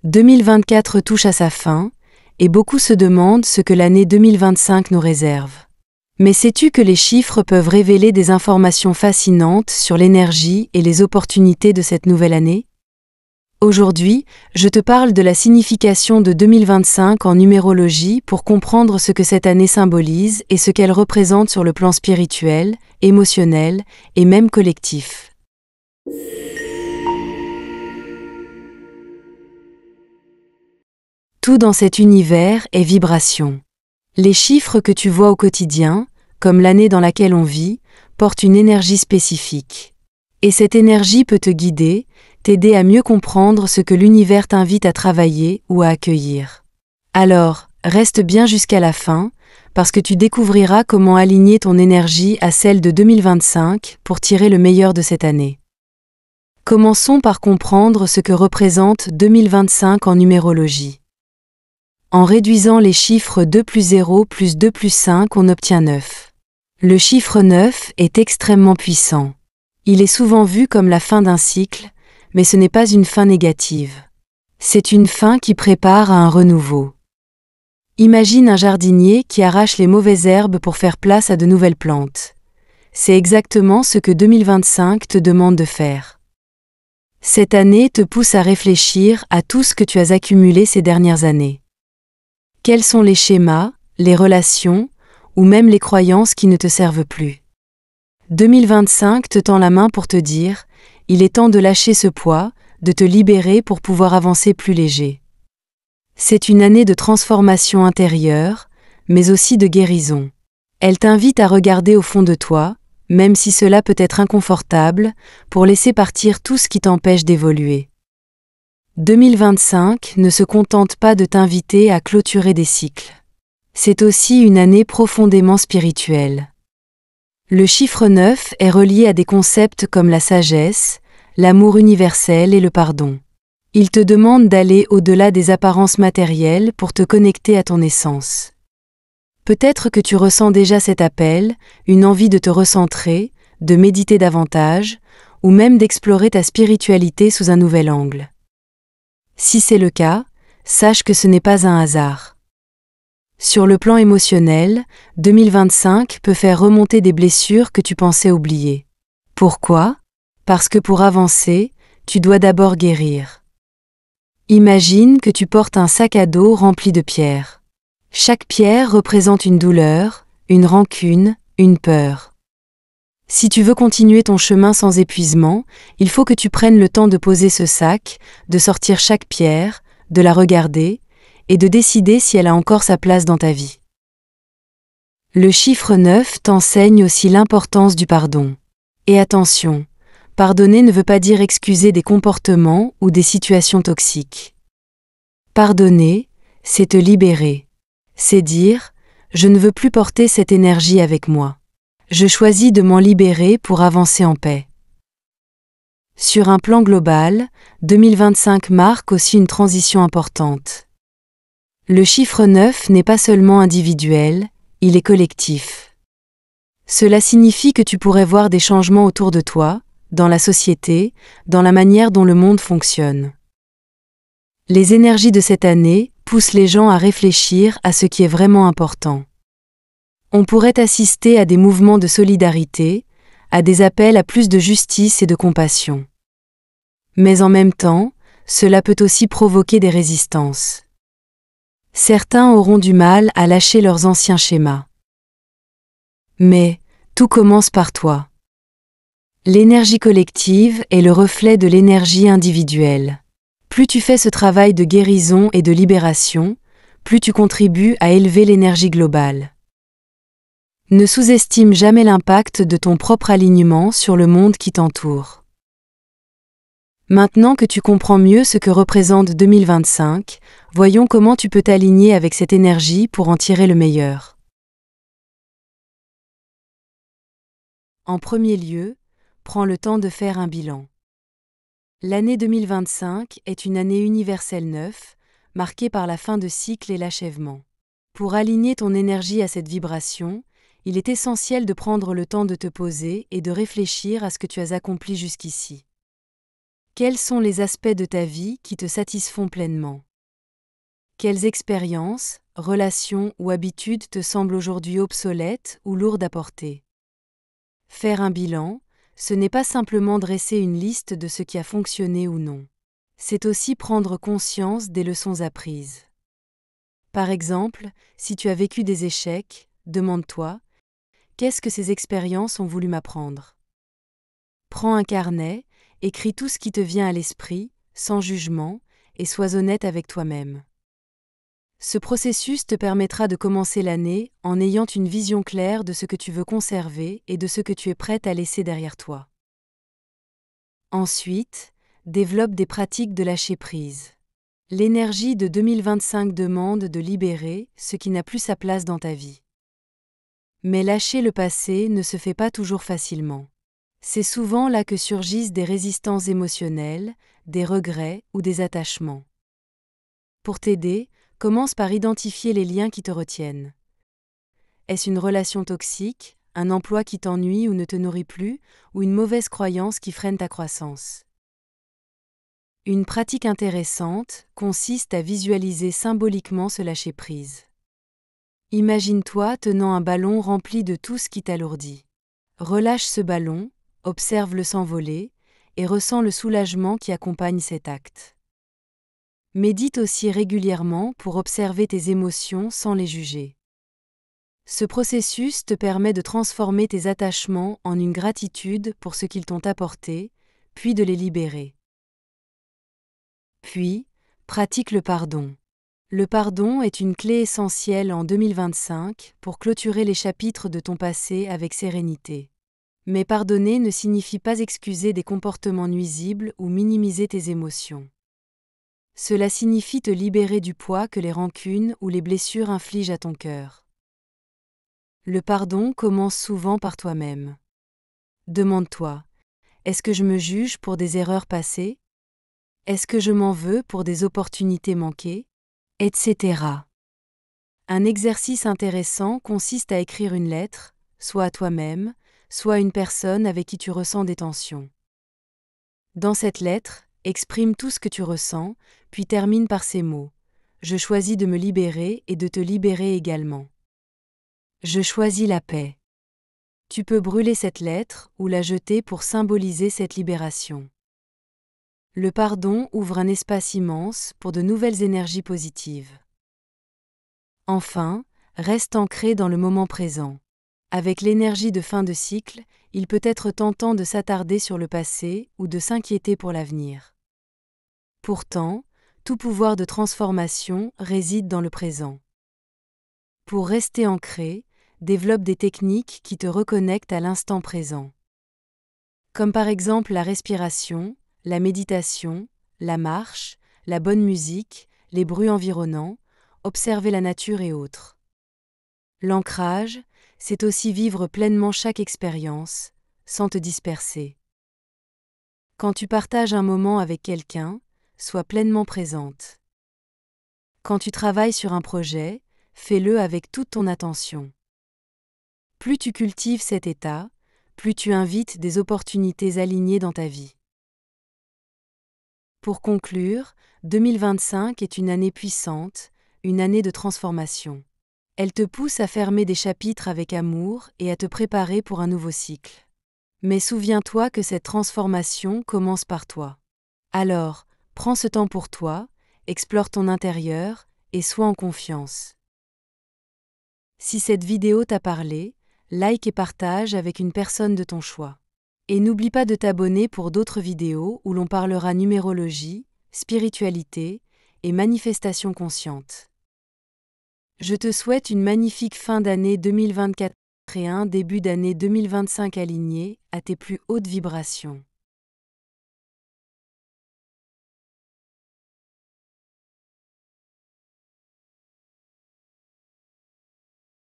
2024 touche à sa fin, et beaucoup se demandent ce que l'année 2025 nous réserve. Mais sais-tu que les chiffres peuvent révéler des informations fascinantes sur l'énergie et les opportunités de cette nouvelle année? Aujourd'hui, je te parle de la signification de 2025 en numérologie pour comprendre ce que cette année symbolise et ce qu'elle représente sur le plan spirituel, émotionnel et même collectif. Tout dans cet univers est vibration. Les chiffres que tu vois au quotidien, comme l'année dans laquelle on vit, portent une énergie spécifique. Et cette énergie peut te guider, t'aider à mieux comprendre ce que l'univers t'invite à travailler ou à accueillir. Alors, reste bien jusqu'à la fin, parce que tu découvriras comment aligner ton énergie à celle de 2025 pour tirer le meilleur de cette année. Commençons par comprendre ce que représente 2025 en numérologie. En réduisant les chiffres 2 plus 0 plus 2 plus 5, on obtient 9. Le chiffre 9 est extrêmement puissant. Il est souvent vu comme la fin d'un cycle, mais ce n'est pas une fin négative. C'est une fin qui prépare à un renouveau. Imagine un jardinier qui arrache les mauvaises herbes pour faire place à de nouvelles plantes. C'est exactement ce que 2025 te demande de faire. Cette année te pousse à réfléchir à tout ce que tu as accumulé ces dernières années. Quels sont les schémas, les relations, ou même les croyances qui ne te servent plus? 2025 te tend la main pour te dire « Il est temps de lâcher ce poids, de te libérer pour pouvoir avancer plus léger ». C'est une année de transformation intérieure, mais aussi de guérison. Elle t'invite à regarder au fond de toi, même si cela peut être inconfortable, pour laisser partir tout ce qui t'empêche d'évoluer. 2025 ne se contente pas de t'inviter à clôturer des cycles. C'est aussi une année profondément spirituelle. Le chiffre 9 est relié à des concepts comme la sagesse, l'amour universel et le pardon. Il te demande d'aller au-delà des apparences matérielles pour te connecter à ton essence. Peut-être que tu ressens déjà cet appel, une envie de te recentrer, de méditer davantage, ou même d'explorer ta spiritualité sous un nouvel angle. Si c'est le cas, sache que ce n'est pas un hasard. Sur le plan émotionnel, 2025 peut faire remonter des blessures que tu pensais oublier. Pourquoi? Parce que pour avancer, tu dois d'abord guérir. Imagine que tu portes un sac à dos rempli de pierres. Chaque pierre représente une douleur, une rancune, une peur. Si tu veux continuer ton chemin sans épuisement, il faut que tu prennes le temps de poser ce sac, de sortir chaque pierre, de la regarder, et de décider si elle a encore sa place dans ta vie. Le chiffre 9 t'enseigne aussi l'importance du pardon. Et attention, pardonner ne veut pas dire excuser des comportements ou des situations toxiques. Pardonner, c'est te libérer. C'est dire « Je ne veux plus porter cette énergie avec moi. Je choisis de m'en libérer pour avancer en paix ». Sur un plan global, 2025 marque aussi une transition importante. Le chiffre 9 n'est pas seulement individuel, il est collectif. Cela signifie que tu pourrais voir des changements autour de toi, dans la société, dans la manière dont le monde fonctionne. Les énergies de cette année poussent les gens à réfléchir à ce qui est vraiment important. On pourrait assister à des mouvements de solidarité, à des appels à plus de justice et de compassion. Mais en même temps, cela peut aussi provoquer des résistances. Certains auront du mal à lâcher leurs anciens schémas. Mais, tout commence par toi. L'énergie collective est le reflet de l'énergie individuelle. Plus tu fais ce travail de guérison et de libération, plus tu contribues à élever l'énergie globale. Ne sous-estime jamais l'impact de ton propre alignement sur le monde qui t'entoure. Maintenant que tu comprends mieux ce que représente 2025, voyons comment tu peux t'aligner avec cette énergie pour en tirer le meilleur. En premier lieu, prends le temps de faire un bilan. L'année 2025 est une année universelle 9, marquée par la fin de cycle et l'achèvement. Pour aligner ton énergie à cette vibration, il est essentiel de prendre le temps de te poser et de réfléchir à ce que tu as accompli jusqu'ici. Quels sont les aspects de ta vie qui te satisfont pleinement? Quelles expériences, relations ou habitudes te semblent aujourd'hui obsolètes ou lourdes à porter? Faire un bilan, ce n'est pas simplement dresser une liste de ce qui a fonctionné ou non. C'est aussi prendre conscience des leçons apprises. Par exemple, si tu as vécu des échecs, demande-toi: qu'est-ce que ces expériences ont voulu m'apprendre? Prends un carnet, écris tout ce qui te vient à l'esprit, sans jugement, et sois honnête avec toi-même. Ce processus te permettra de commencer l'année en ayant une vision claire de ce que tu veux conserver et de ce que tu es prête à laisser derrière toi. Ensuite, développe des pratiques de lâcher prise. L'énergie de 2025 demande de libérer ce qui n'a plus sa place dans ta vie. Mais lâcher le passé ne se fait pas toujours facilement. C'est souvent là que surgissent des résistances émotionnelles, des regrets ou des attachements. Pour t'aider, commence par identifier les liens qui te retiennent. Est-ce une relation toxique, un emploi qui t'ennuie ou ne te nourrit plus, ou une mauvaise croyance qui freine ta croissance? Une pratique intéressante consiste à visualiser symboliquement ce lâcher-prise. Imagine-toi tenant un ballon rempli de tout ce qui t'alourdit. Relâche ce ballon, observe-le s'envoler, et ressens le soulagement qui accompagne cet acte. Médite aussi régulièrement pour observer tes émotions sans les juger. Ce processus te permet de transformer tes attachements en une gratitude pour ce qu'ils t'ont apporté, puis de les libérer. Puis, pratique le pardon. Le pardon est une clé essentielle en 2025 pour clôturer les chapitres de ton passé avec sérénité. Mais pardonner ne signifie pas excuser des comportements nuisibles ou minimiser tes émotions. Cela signifie te libérer du poids que les rancunes ou les blessures infligent à ton cœur. Le pardon commence souvent par toi-même. Demande-toi: est-ce que je me juge pour des erreurs passées? Est-ce que je m'en veux pour des opportunités manquées? Etc. Un exercice intéressant consiste à écrire une lettre, soit à toi-même, soit à une personne avec qui tu ressens des tensions. Dans cette lettre, exprime tout ce que tu ressens, puis termine par ces mots: je choisis de me libérer et de te libérer également. Je choisis la paix. Tu peux brûler cette lettre ou la jeter pour symboliser cette libération. Le pardon ouvre un espace immense pour de nouvelles énergies positives. Enfin, reste ancré dans le moment présent. Avec l'énergie de fin de cycle, il peut être tentant de s'attarder sur le passé ou de s'inquiéter pour l'avenir. Pourtant, tout pouvoir de transformation réside dans le présent. Pour rester ancré, développe des techniques qui te reconnectent à l'instant présent. Comme par exemple la respiration, la méditation, la marche, la bonne musique, les bruits environnants, observer la nature et autres. L'ancrage, c'est aussi vivre pleinement chaque expérience, sans te disperser. Quand tu partages un moment avec quelqu'un, sois pleinement présente. Quand tu travailles sur un projet, fais-le avec toute ton attention. Plus tu cultives cet état, plus tu invites des opportunités alignées dans ta vie. Pour conclure, 2025 est une année puissante, une année de transformation. Elle te pousse à fermer des chapitres avec amour et à te préparer pour un nouveau cycle. Mais souviens-toi que cette transformation commence par toi. Alors, prends ce temps pour toi, explore ton intérieur et sois en confiance. Si cette vidéo t'a parlé, like et partage avec une personne de ton choix. Et n'oublie pas de t'abonner pour d'autres vidéos où l'on parlera numérologie, spiritualité et manifestation consciente. Je te souhaite une magnifique fin d'année 2024 et un début d'année 2025 aligné à tes plus hautes vibrations.